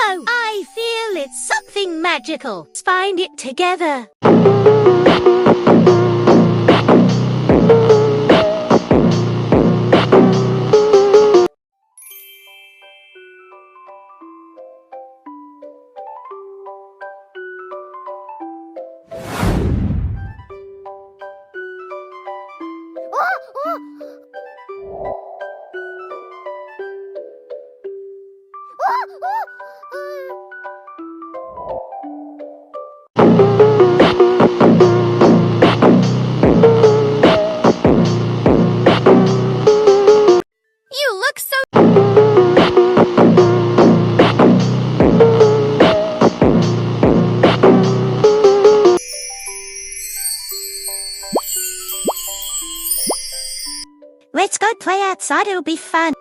Bimo! I feel it's something magical. Let's find it together. You look so... Let's go play outside, it'll be fun.